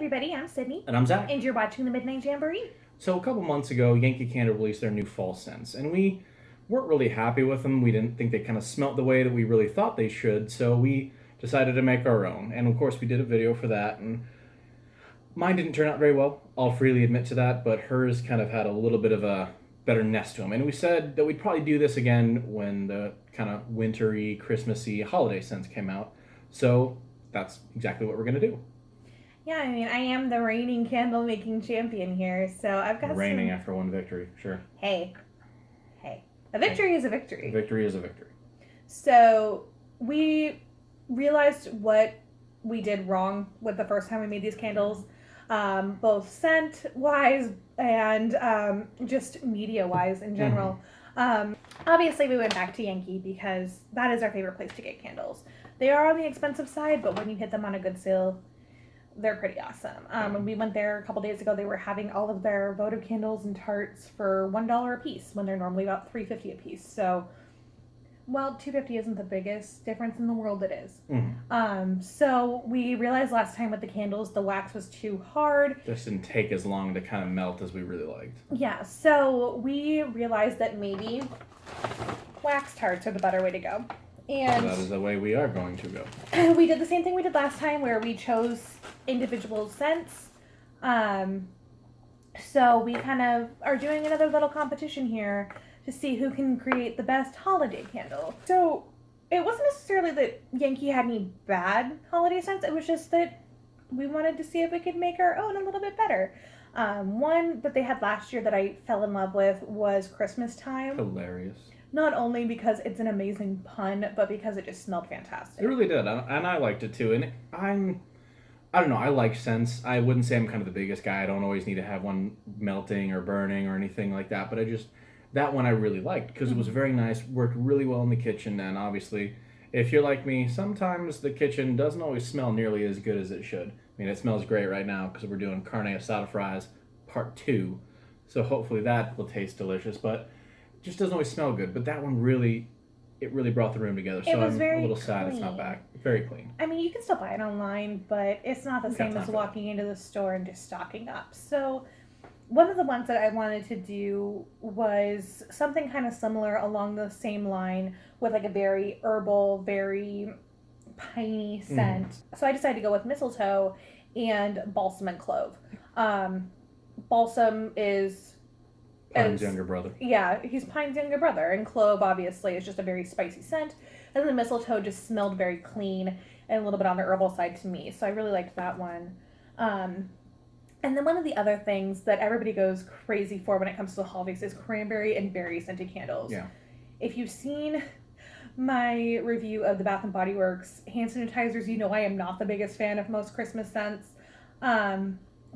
everybody, I'm Sydney. And I'm Zach. And you're watching the Midnight Jamboree. So a couple months ago, Yankee Candle released their new fall scents, and we weren't really happy with them. We didn't think they kind of smelt the way that we really thought they should, so we decided to make our own. And of course, we did a video for that, and mine didn't turn out very well. I'll freely admit to that, but hers kind of had a little bit of a better nest to them. And we said that we'd probably do this again when the kind of wintry, Christmassy holiday scents came out. So that's exactly what we're going to do. Yeah, I mean, I am the reigning candle making champion here, so I've got Reigning after one victory, sure. Hey. A victory is a victory. A victory is a victory. So we realized what we did wrong with the first time we made these candles, both scent-wise and just media-wise in general. Obviously, we went back to Yankee because that is our favorite place to get candles. They are on the expensive side, but when you hit them on a good sale, they're pretty awesome. When we went there a couple days ago, they were having all of their votive candles and tarts for $1 a piece when they're normally about $3.50 a piece. So, well, $2.50 isn't the biggest difference in the world. It is. So we realized last time with the candles, the wax was too hard. Just didn't take as long to kind of melt as we really liked. Yeah, so we realized that maybe wax tarts are the better way to go. And that is the way we are going to go. We did the same thing we did last time where we chose individual scents. So we kind of are doing another little competition here to see who can create the best holiday candle. So it wasn't necessarily that Yankee had any bad holiday scents. It was just that we wanted to see if we could make our own a little bit better. One that they had last year that I fell in love with was Christmas Time. Hilarious. Not only because it's an amazing pun, but because it just smelled fantastic. It really did, and I liked it too. And I don't know, I like scents. I wouldn't say I'm kind of the biggest guy. I don't always need to have one melting or burning or anything like that. But that one I really liked because it was very nice, worked really well in the kitchen. And obviously, if you're like me, sometimes the kitchen doesn't always smell nearly as good as it should. I mean, it smells great right now because we're doing carne asada fries part 2. So hopefully that will taste delicious. But just doesn't always smell good, but that one really brought the room together. So I'm a little sad it's not back. Very clean. I mean, you can still buy it online, but it's not the same as walking into the store and just stocking up. So one of the ones that I wanted to do was something kind of similar along the same line with like a very herbal, very piney scent. So I decided to go with mistletoe and balsam and clove. Balsam is Pine's younger brother. Yeah, he's Pine's younger brother. And clove, obviously, is just a very spicy scent. And then the mistletoe just smelled very clean and a little bit on the herbal side to me. So I really liked that one. And then one of the other things that everybody goes crazy for when it comes to the holidays is cranberry and berry scented candles. Yeah. If you've seen my review of the Bath & Body Works hand sanitizers, you know I am not the biggest fan of most Christmas scents.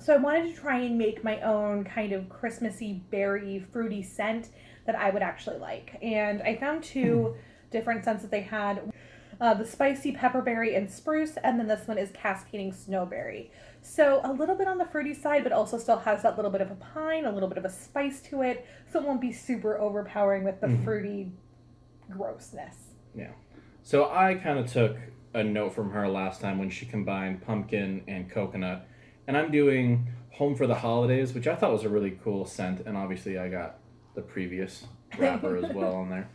So I wanted to try and make my own kind of Christmassy, berry, fruity scent that I would actually like. And I found 2 different scents that they had. The spicy pepperberry and spruce, and then this one is cascading snowberry. So a little bit on the fruity side, but also still has that little bit of a pine, a little bit of a spice to it, so it won't be super overpowering with the fruity grossness. Yeah. So I kind of took a note from her last time when she combined pumpkin and coconut. And I'm doing Home for the Holidays, which I thought was a really cool scent. And obviously I got the previous wrapper as well on there.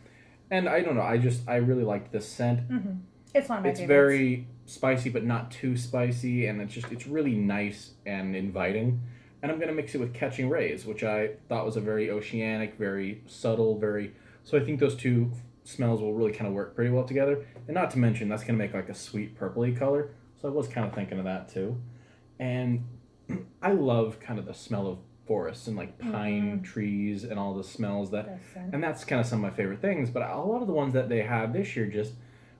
And I don't know, I really liked this scent. It's one of my favorites. It's very spicy, but not too spicy. And it's really nice and inviting. And I'm going to mix it with Catching Rays, which I thought was a very oceanic, very subtle, so I think those 2 smells will really kind of work pretty well together. And not to mention, that's going to make like a sweet purpley color. So I was kind of thinking of that too. And I love kind of the smell of forests and like pine trees and all the smells and that's kind of some of my favorite things. But a lot of the ones that they had this year just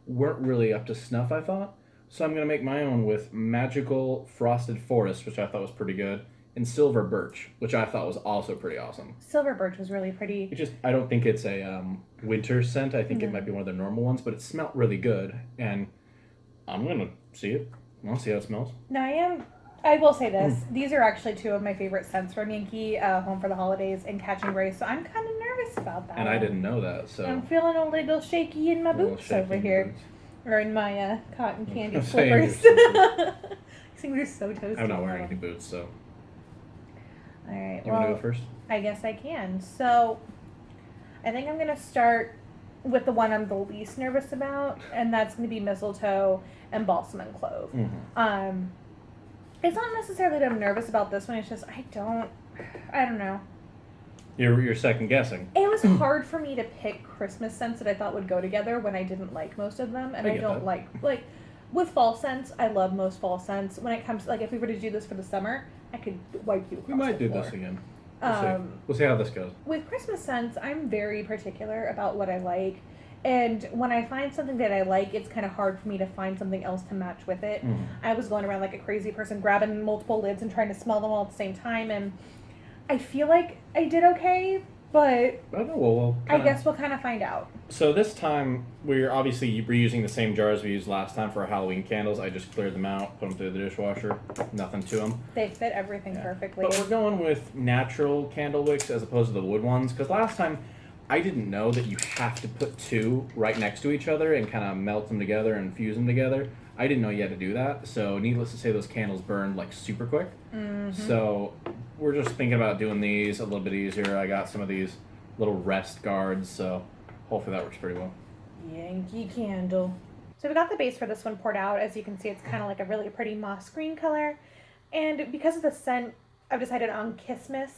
weren't really up to snuff, I thought. So I'm going to make my own with Magical Frosted Forest, which I thought was pretty good, and Silver Birch, which I thought was also pretty awesome. Silver Birch was really pretty. I don't think it's a winter scent. I think it might be one of the normal ones, but it smelled really good. And I'm going to see it. I'll see how it smells. No, I will say this. These are actually 2 of my favorite scents from Yankee, Home for the Holidays and Catching Rays, so I'm kind of nervous about that. And I didn't know that, so... I'm feeling a little shaky in my boots over here. Or in my cotton candy slippers. Things are so toasty. I'm not wearing any boots, so. All right. You want to go first? I guess I can. So, I think I'm gonna start with the one I'm the least nervous about, and that's gonna be mistletoe and balsam and clove. Mm-hmm. It's not necessarily that I'm nervous about this one. It's just I don't know. You're second guessing. It was hard for me to pick Christmas scents that I thought would go together when I didn't like most of them, and I don't like with fall scents. I love most fall scents. When it comes if we were to do this for the summer, I could wipe you across We might the do floor. this again. We'll see how this goes. With Christmas scents, I'm very particular about what I like, and when I find something that I like, it's kind of hard for me to find something else to match with it. Mm-hmm. I was going around like a crazy person, grabbing multiple lids and trying to smell them all at the same time, and I feel like I did okay, but I don't know. I guess we'll kind of find out. So this time, we're obviously reusing the same jars we used last time for our Halloween candles. I just cleared them out, put them through the dishwasher. Nothing to them. They fit everything perfectly. But we're going with natural candle wicks as opposed to the wood ones, because last time I didn't know that you have to put two right next to each other and kind of melt them together and fuse them together. I didn't know you had to do that, so needless to say, those candles burned like super quick. Mm-hmm. So we're just thinking about doing these a little bit easier. I got some of these little rest guards, so hopefully that works pretty well. Yankee Candle. So we got the base for this one poured out. As you can see, it's kind of like a really pretty moss green color. And because of the scent, I've decided on Kissmas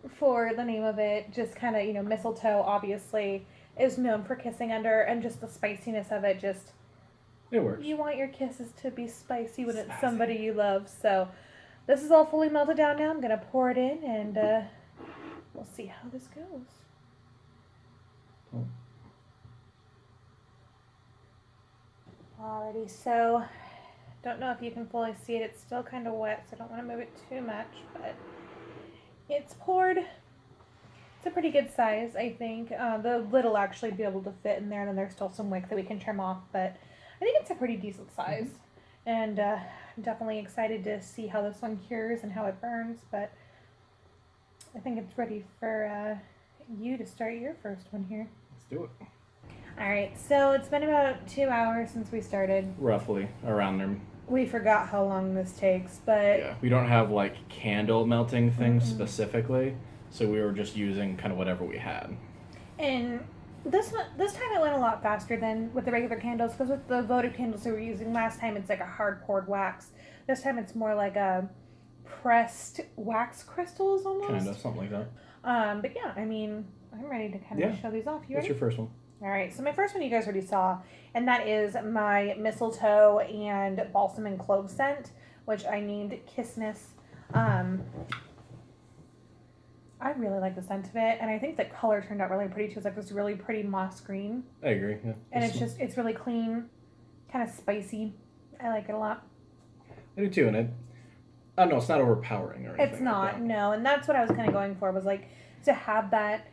for the name of it. Just kind of, mistletoe obviously is known for kissing under, and just the spiciness of it just... It works. You want your kisses to be spicy when it's somebody you love. So this is all fully melted down now. I'm going to pour it in, and we'll see how this goes. Oh. Alrighty, so don't know if you can fully see it. It's still kind of wet, so I don't want to move it too much, but it's poured. It's a pretty good size, I think. The lid will actually be able to fit in there, and then there's still some wick that we can trim off, but I think it's a pretty decent size. And I'm definitely excited to see how this one cures and how it burns, but I think it's ready for you to start your first one here. Let's do it. Alright, so it's been about 2 hours since we started. Roughly, around there. We forgot how long this takes, but... Yeah, we don't have, candle melting things specifically, so we were just using kind of whatever we had. And this time it went a lot faster than with the regular candles, because with the votive candles we were using last time, it's like a hard poured wax. This time it's more like a pressed wax crystals almost. Kind of, something like that. But yeah, I'm ready to kind of show these off. You ready? What's your first one? Alright, so my first one you guys already saw, and that is my mistletoe and balsam and clove scent, which I named Kissmas. I really like the scent of it, and I think the color turned out really pretty too. It's like this really pretty moss green. I agree, yeah. And it's really clean, kind of spicy. I like it a lot. I do too, and I don't know, it's not overpowering or anything. It's not, no, and that's what I was kind of going for, was to have that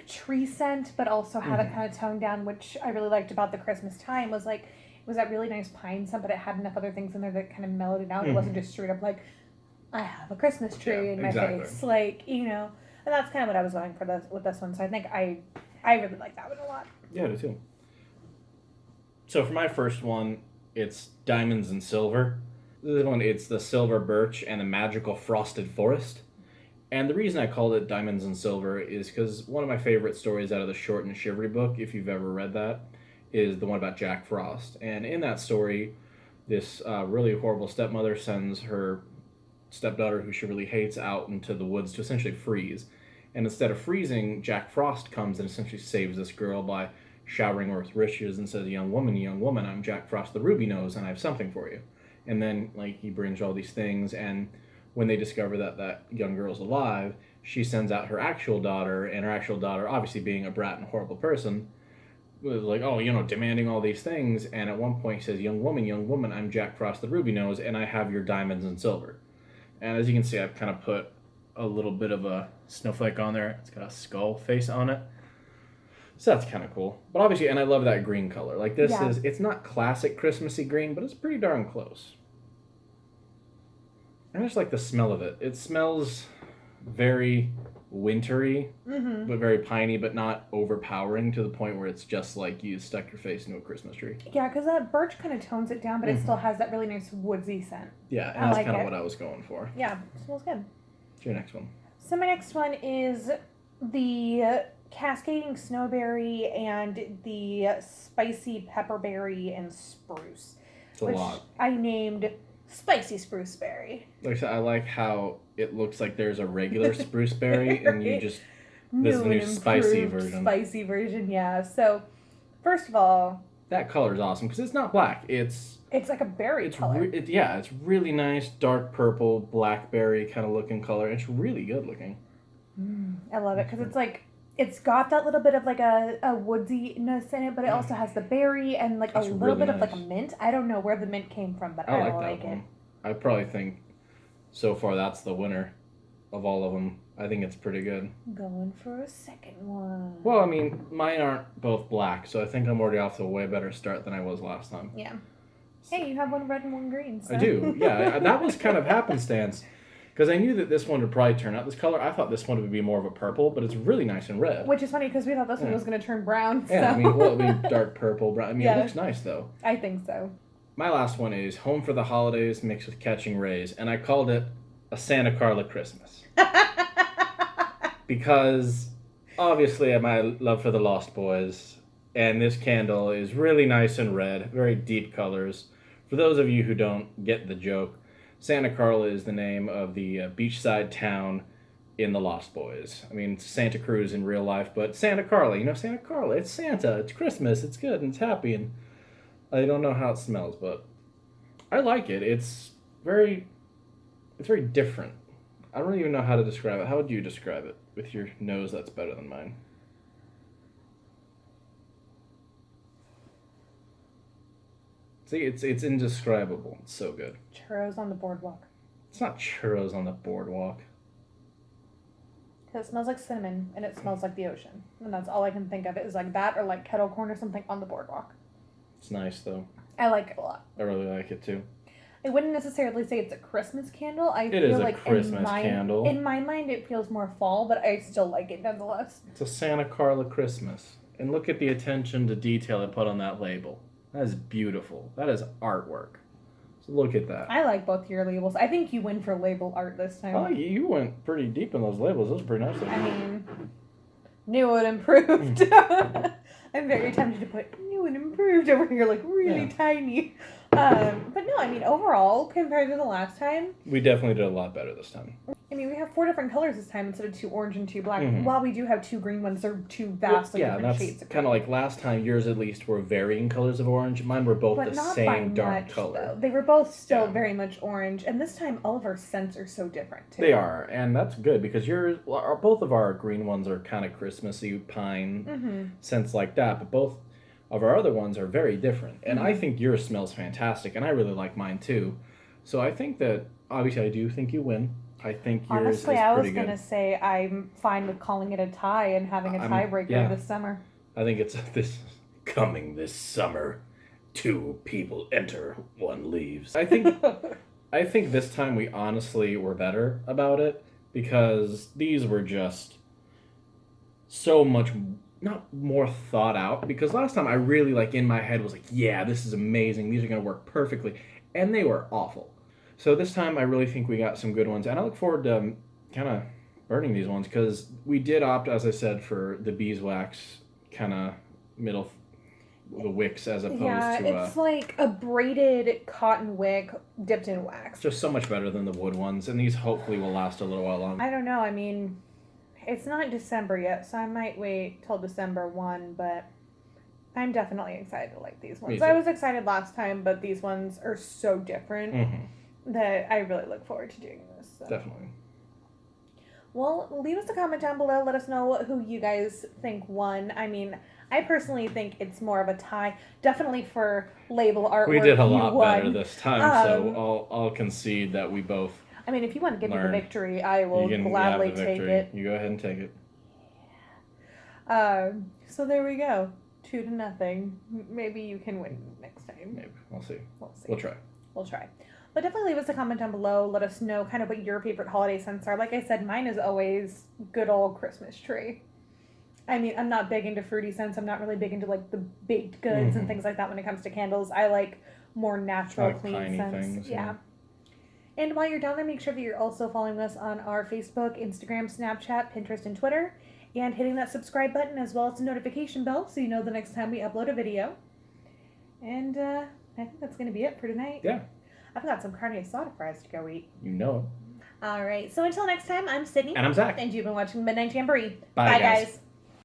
tree scent, but also have it kind of toned down, which I really liked about the Christmas time, was it was that really nice pine scent, but it had enough other things in there that kind of mellowed it out. It wasn't just straight up I have a Christmas tree in my face, and that's kind of what I was going for with this one. So I think I really like that one a lot. Yeah, I do too. So for my first one, it's Diamonds and Silver. This one, it's the Silver Birch and the Magical Frosted Forest. And the reason I called it Diamonds and Silver is because one of my favorite stories out of the Short and Shivery book, if you've ever read that, is the one about Jack Frost. And in that story, this really horrible stepmother sends her stepdaughter, who she really hates, out into the woods to essentially freeze. And instead of freezing, Jack Frost comes and essentially saves this girl by showering her with riches and says, young woman, I'm Jack Frost the Ruby Nose, and I have something for you. And then, he brings all these things, and when they discover that young girl's alive, she sends out her actual daughter, and her actual daughter, obviously being a brat and horrible person, was demanding all these things, and at one point he says, young woman, I'm Jack Frost the Ruby Nose, and I have your diamonds and silver. And as you can see, I've kind of put a little bit of a snowflake on there. It's got a skull face on it. So that's kind of cool. But obviously, and I love that green color. It's not classic Christmassy green, but it's pretty darn close. I just like the smell of it. It smells very wintry, Mm-hmm. but very piney, but not overpowering to the point where it's just like you stuck your face into a Christmas tree. Yeah, because that birch kind of tones it down, but it still has that really nice woodsy scent. Yeah, and I that's like kind of it. what I was going for. Yeah, it smells good. What's your next one? So my next one is the cascading snowberry and the spicy pepperberry and spruce, It's a which lot. I named spicy spruce berry. Like I said, I like how it looks like there's a regular spruce berry, and you just this is the new and spicy improved version. Spicy version, yeah. So, first of all, That color is awesome because it's not black. It's like a berry color. It's really nice, dark purple, blackberry kind of looking color. It's really good looking. I love it because it's like it's got that little bit of like a woodsiness in it, but it also has the berry and like That's a little really bit of like a nice. mint. I don't know where the mint came from, but I I like like that it. one. I probably think so far that's the winner of all of them. I think it's pretty good. Going for a second one. Well, I mean, mine aren't both black, so I think I'm already off to a way better start than I was last time. Yeah. Hey, you have one red and one green. So. I do. Yeah, that was kind of happenstance. Because I knew that this one would probably turn out this color. I thought this one would be more of a purple, but it's really nice and red. Which is funny because we thought this one was going to turn brown. Yeah, So. I mean, well, it'd be dark purple, brown. I mean, Yeah. It looks nice, though. I think so. My last one is Home for the Holidays mixed with Catching Rays, and I called it a Santa Carla Christmas. Because, obviously, I have my love for the Lost Boys, and this candle is really nice and red, very deep colors. For those of you who don't get the joke, Santa Carla is the name of the beachside town in the Lost Boys. I mean, it's Santa Cruz in real life, but Santa Carla, Santa Carla, it's Santa, it's Christmas, it's good, and it's happy, and I don't know how it smells, but I like it. It's very different. I don't even know how to describe it. How would you describe it with your nose that's better than mine? See, it's indescribable. It's so good. Churros on the boardwalk. It's not churros on the boardwalk. Because it smells like cinnamon and it smells like the ocean. And that's all I can think of. It is like that or like kettle corn or something on the boardwalk. It's nice, though. I like it a lot. I really like it, too. I wouldn't necessarily say it's a Christmas candle. It is a Christmas candle. In my mind, it feels more fall, but I still like it nonetheless. It's a Santa Carla Christmas. And look at the attention to detail they put on that label. That is beautiful. That is artwork. So look at that. I like both your labels. I think you win for label art this time. Oh, you went pretty deep in those labels. Those are pretty nice. I mean, new and improved. I'm very tempted to put new and improved over here, like really tiny. But no, I mean, overall, compared to the last time, we definitely did a lot better this time. I mean, we have 4 different colors this time instead of 2 orange and 2 black. Mhm. While we do have 2 green ones, they're 2 vastly different shades of green. Kind of like last time. Yours at least were varying colors of orange. Mine were both But the not same by dark much, color. though. They were both still Yeah. very much orange, and this time all of our scents are so different too. They are, and that's good because both of our green ones are kind of Christmassy pine scents like that, but both of our other ones are very different. And I think yours smells fantastic, and I really like mine too. So I think that obviously I do think you win. I think yours Honestly, is pretty I was good. gonna say I'm fine with calling it a tie and having a tiebreaker this summer. I think it's this coming this summer. 2 people enter, 1 leaves. I think this time we honestly were better about it because these were just so much not more thought out, because last time I really in my head was like, yeah, this is amazing, these are going to work perfectly, and they were awful. So this time I really think we got some good ones, and I look forward to kind of burning these ones because we did opt, as I said, for the beeswax kind of middle, the wicks as opposed to it's like a braided cotton wick dipped in wax. just so much better than the wood ones, and these hopefully will last a little while longer. I don't know. I mean, it's not December yet, so I might wait till December 1, but I'm definitely excited to like these ones. I was excited last time, but these ones are so different that I really look forward to doing this. So. Definitely. Well, leave us a comment down below. Let us know who you guys think won. I mean, I personally think it's more of a tie. Definitely for label artwork. We did a you lot won. better this time, so I'll concede that we both. I mean, if you want to give me the learned. victory, I will gladly take it. You go ahead and take it. So there we go. 2-0. Maybe you can win next time. Maybe. We'll see. We'll see. We'll try. We'll try. But definitely leave us a comment down below. Let us know kind of what your favorite holiday scents are. Like I said, mine is always good old Christmas tree. I mean, I'm not big into fruity scents. I'm not really big into like the baked goods and things like that when it comes to candles. I like more natural, clean scents. Things, yeah. And while you're down there, make sure that you're also following us on our Facebook, Instagram, Snapchat, Pinterest, and Twitter, and hitting that subscribe button as well as the notification bell so you know the next time we upload a video. And I think that's going to be it for tonight. Yeah. I've got some carne asada fries to go eat. You know it. All right. So until next time, I'm Sydney. And I'm Zach. And you've been watching Midnight Jamboree. Bye, guys.